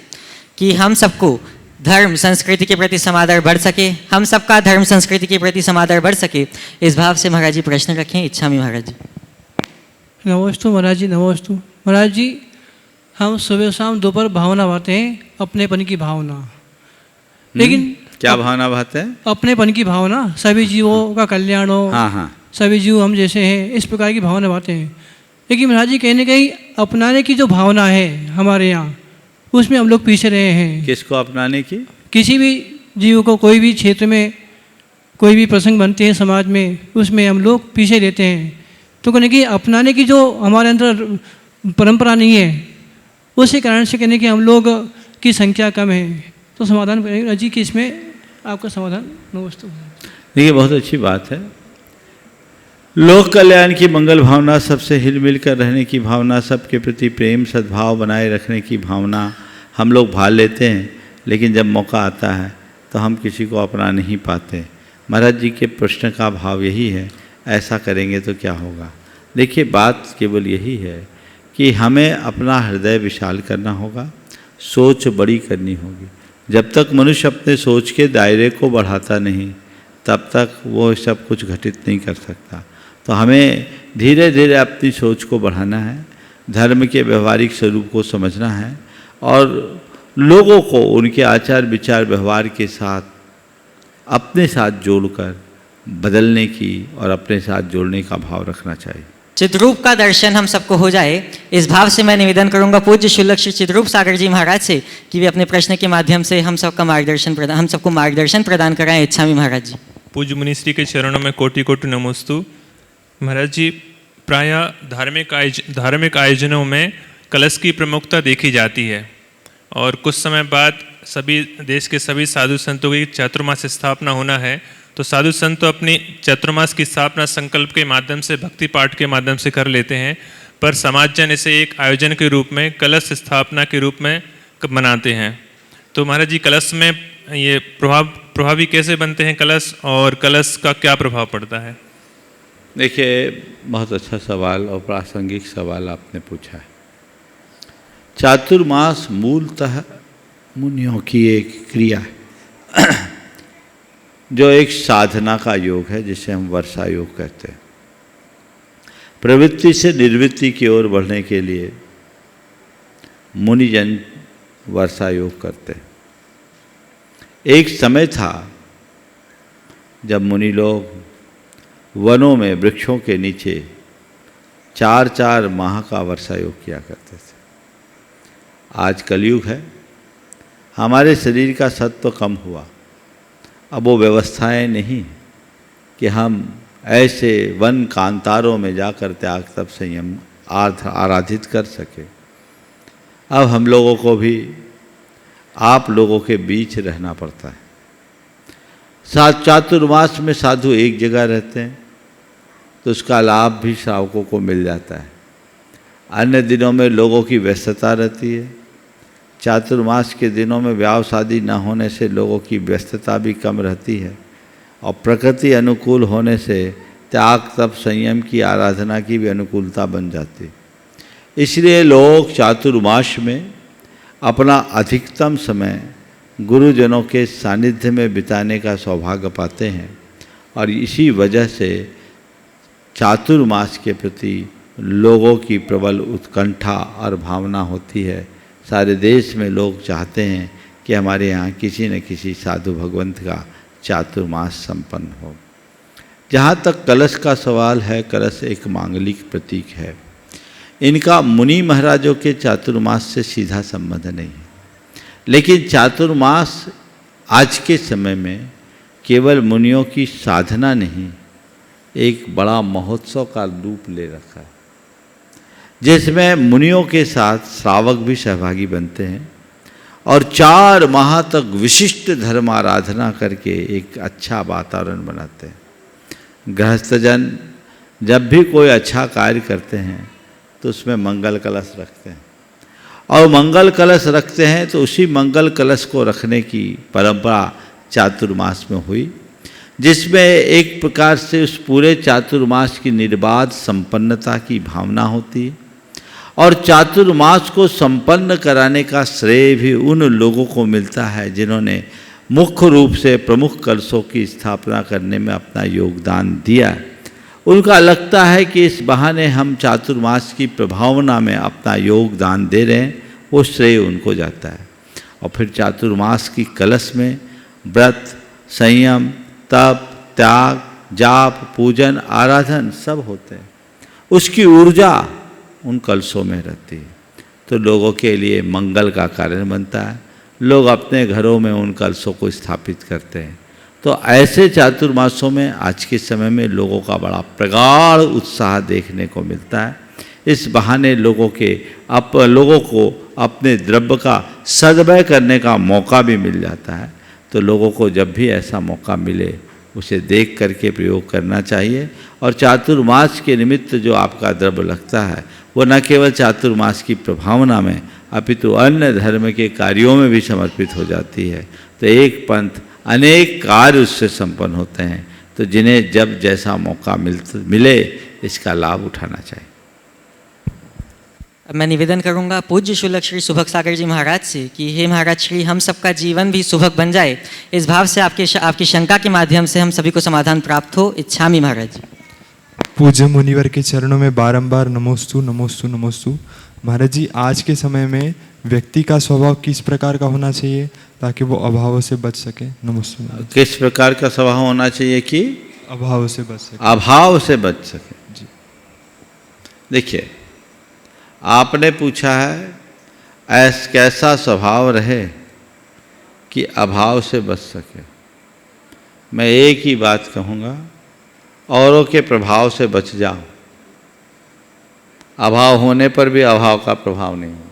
कि हम सबको धर्म संस्कृति के प्रति समादर बढ़ सके, हम सबका धर्म संस्कृति के प्रति समादर बढ़ सके, इस भाव से महाराज जी प्रश्न रखें। इच्छामी महाराज जी। नमोस्तु महाराज जी, नमोस्तु महाराज जी। हम सुबह शाम दोपहर भावना भाते हैं, अपनेपन की भावना। लेकिन क्या भावना भाते हैं? अपनेपन की भावना, सभी जीवों का कल्याण हो, हाँ हाँ, सभी जीव हम जैसे हैं, इस प्रकार की भावना भाते हैं। लेकिन महाराज जी कहीं न कहीं अपनाने की जो भावना है हमारे यहाँ, उसमें हम लोग पीछे रहे हैं। किसको अपनाने की? किसी भी जीव को, कोई भी क्षेत्र में कोई भी प्रसंग बनते हैं समाज में, उसमें हम लोग पीछे रहते हैं। तो कहने की अपनाने की जो हमारे अंदर परंपरा नहीं है, उसी कारण से कहने की हम लोग की संख्या कम है। तो समाधान जी कि इसमें आपका समाधान नमस्ते। देखिए, बहुत अच्छी बात है। लोक कल्याण की मंगल भावना, सबसे हिल मिल कर रहने की भावना, सबके प्रति प्रेम सद्भाव बनाए रखने की भावना हम लोग भाल लेते हैं, लेकिन जब मौका आता है तो हम किसी को अपना नहीं पाते। महाराज जी के प्रश्न का भाव यही है, ऐसा करेंगे तो क्या होगा। देखिए, बात केवल यही है कि हमें अपना हृदय विशाल करना होगा, सोच बड़ी करनी होगी। जब तक मनुष्य अपने सोच के दायरे को बढ़ाता नहीं, तब तक वो सब कुछ घटित नहीं कर सकता। तो हमें धीरे धीरे अपनी सोच को बढ़ाना है, धर्म के व्यवहारिक स्वरूप को समझना है, और लोगों को उनके आचार विचार व्यवहार के साथ अपने साथ जोड़कर बदलने की और अपने साथ जोड़ने का भाव रखना चाहिए। चिद्रूप का दर्शन हम सबको हो जाए, इस भाव से मैं निवेदन करूंगा पूज्य शुल्लक श्री चिद्रूप सागर जी महाराज से कि वे अपने प्रश्न के माध्यम से हम सबको मार्गदर्शन प्रदान कराएं। इच्छामी महाराज जी। पूज्य मुनिश्री के चरणों में कोटि कोटि नमोस्तु। महाराज जी, प्रायः धार्मिक आयोजनों में कलश की प्रमुखता देखी जाती है और कुछ समय बाद देश के सभी साधु संतों की चातुर्मास स्थापना होना है, तो साधु संत तो अपनी चातुर्मास की स्थापना संकल्प के माध्यम से, भक्ति पाठ के माध्यम से कर लेते हैं, पर समाजजन इसे एक आयोजन के रूप में, कलश स्थापना के रूप में मनाते हैं। तो महाराज जी, कलश में ये प्रभावी कैसे बनते हैं कलश, और कलश का क्या प्रभाव पड़ता है? देखिए, बहुत अच्छा सवाल और प्रासंगिक सवाल आपने पूछा है। चातुर्मास मूलतः मुनियों की एक क्रिया है जो एक साधना का योग है, जिसे हम वर्षा योग कहते हैं। प्रवृत्ति से निर्वृत्ति की ओर बढ़ने के लिए मुनिजन वर्षा योग करते हैं। एक समय था जब मुनि लोग वनों में, वृक्षों के नीचे 4-4 माह का वर्षा योग किया करते थे। आज कलयुग है, हमारे शरीर का सत्व कम हुआ, अब वो व्यवस्थाएं नहीं कि हम ऐसे वन कांतारों में जाकर त्याग तप संयम आराधित कर सके। अब हम लोगों को भी आप लोगों के बीच रहना पड़ता है। चातुर्मास में साधु एक जगह रहते हैं तो उसका लाभ भी श्रावकों को मिल जाता है। अन्य दिनों में लोगों की व्यस्तता रहती है। चातुर्मास के दिनों में ब्याह शादी न होने से लोगों की व्यस्तता भी कम रहती है और प्रकृति अनुकूल होने से त्याग तप संयम की आराधना की भी अनुकूलता बन जाती है। इसलिए लोग चातुर्मास में अपना अधिकतम समय गुरुजनों के सानिध्य में बिताने का सौभाग्य पाते हैं और इसी वजह से चातुर्मास के प्रति लोगों की प्रबल उत्कंठा और भावना होती है। सारे देश में लोग चाहते हैं कि हमारे यहाँ किसी न किसी साधु भगवंत का चातुर्मास संपन्न हो। जहाँ तक कलश का सवाल है, कलश एक मांगलिक प्रतीक है। इनका मुनि महाराजों के चातुर्मास से सीधा संबंध नहीं है, लेकिन चातुर्मास आज के समय में केवल मुनियों की साधना नहीं, एक बड़ा महोत्सव का रूप ले रखा है, जिसमें मुनियों के साथ श्रावक भी सहभागी बनते हैं और 4 माह तक विशिष्ट धर्म आराधना करके एक अच्छा वातावरण बनाते हैं। गृहस्थजन जब भी कोई अच्छा कार्य करते हैं तो उसमें मंगल कलश रखते हैं और मंगल कलश रखते हैं तो उसी मंगल कलश को रखने की परंपरा चातुर्मास में हुई, जिसमें एक प्रकार से उस पूरे चातुर्मास की निर्बाध संपन्नता की भावना होती है। और चातुर्मास को संपन्न कराने का श्रेय भी उन लोगों को मिलता है जिन्होंने मुख्य रूप से प्रमुख कलशों की स्थापना करने में अपना योगदान दिया है। उनका लगता है कि इस बहाने हम चातुर्मास की प्रभावना में अपना योगदान दे रहे हैं, वो श्रेय उनको जाता है। और फिर चातुर्मास की कलश में व्रत, संयम, तप, त्याग, जाप, पूजन, आराधन सब होते हैं। उसकी ऊर्जा उन कलशों में रहती है, तो लोगों के लिए मंगल का कारण बनता है। लोग अपने घरों में उन कलशों को स्थापित करते हैं। तो ऐसे चातुर्मासों में आज के समय में लोगों का बड़ा प्रगाढ़ उत्साह देखने को मिलता है। इस बहाने लोगों को अपने द्रव्य का सद्व्यय करने का मौका भी मिल जाता है। तो लोगों को जब भी ऐसा मौका मिले उसे देख करके प्रयोग करना चाहिए। और चातुर्मास के निमित्त जो आपका द्रव्य लगता है वो न केवल चातुर्मास की प्रभावना में अपितु अन्य धर्म के कार्यों में भी समर्पित हो जाती है। तो एक पंथ अनेक कार्य उससे संपन्न होते हैं। तो जिन्हें जब जैसा मौका मिले इसका लाभ उठाना चाहिए। अब मैं निवेदन करूंगा पूज्य शुल्क श्री सुभग सागर जी महाराज से कि हे महाराज श्री, हम सबका जीवन भी सुभग बन जाए, इस भाव से आपकी शंका के माध्यम से हम सभी को समाधान प्राप्त हो। इच्छामि महाराज जी। पूज्य मुनिवर के चरणों में बारंबार नमोस्तु नमोस्तु नमोस्तु। महाराज जी, आज के समय में व्यक्ति का स्वभाव किस प्रकार का होना चाहिए ताकि वो अभाव से बच सके? नमोस्तु। किस प्रकार का स्वभाव होना चाहिए कि अभाव से बच सके? अभाव से बच सके जी। देखिए, आपने पूछा है कैसा स्वभाव रहे कि अभाव से बच सके। मैं एक ही बात कहूँगा, औरों के प्रभाव से बच जाओ। अभाव होने पर भी अभाव का प्रभाव नहीं होगा।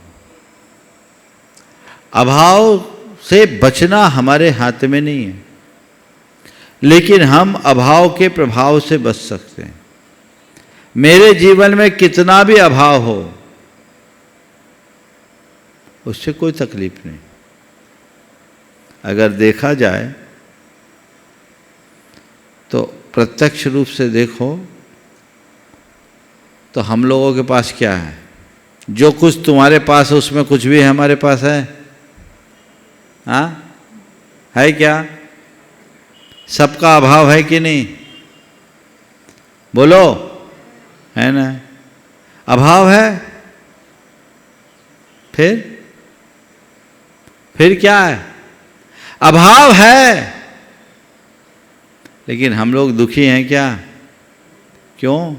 अभाव से बचना हमारे हाथ में नहीं है, लेकिन हम अभाव के प्रभाव से बच सकते हैं। मेरे जीवन में कितना भी अभाव हो, उससे कोई तकलीफ नहीं। अगर देखा जाए तो प्रत्यक्ष रूप से देखो तो हम लोगों के पास क्या है? जो कुछ तुम्हारे पास है उसमें कुछ भी हमारे पास है? हाँ, है क्या? सबका अभाव है कि नहीं? बोलो, है ना? अभाव है। फिर क्या है? अभाव है, लेकिन हम लोग दुखी हैं क्या? क्यों?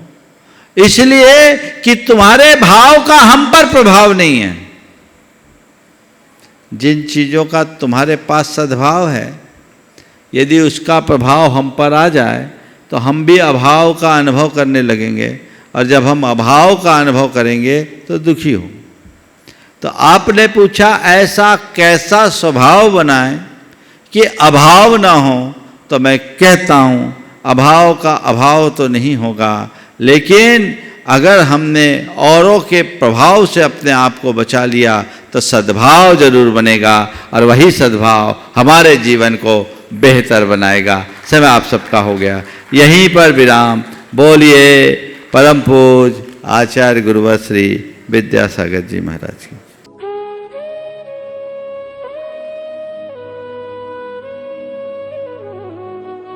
इसलिए कि तुम्हारे भाव का हम पर प्रभाव नहीं है। जिन चीजों का तुम्हारे पास सद्भाव है, यदि उसका प्रभाव हम पर आ जाए तो हम भी अभाव का अनुभव करने लगेंगे, और जब हम अभाव का अनुभव करेंगे तो दुखी हो। तो आपने पूछा ऐसा कैसा स्वभाव बनाएं कि अभाव ना हो, तो मैं कहता हूँ अभाव का अभाव तो नहीं होगा, लेकिन अगर हमने औरों के प्रभाव से अपने आप को बचा लिया तो सद्भाव जरूर बनेगा, और वही सद्भाव हमारे जीवन को बेहतर बनाएगा। समय आप सबका हो गया, यहीं पर विराम। बोलिए परम पूज आचार्य गुरुवर श्री विद्यासागर जी महाराज की।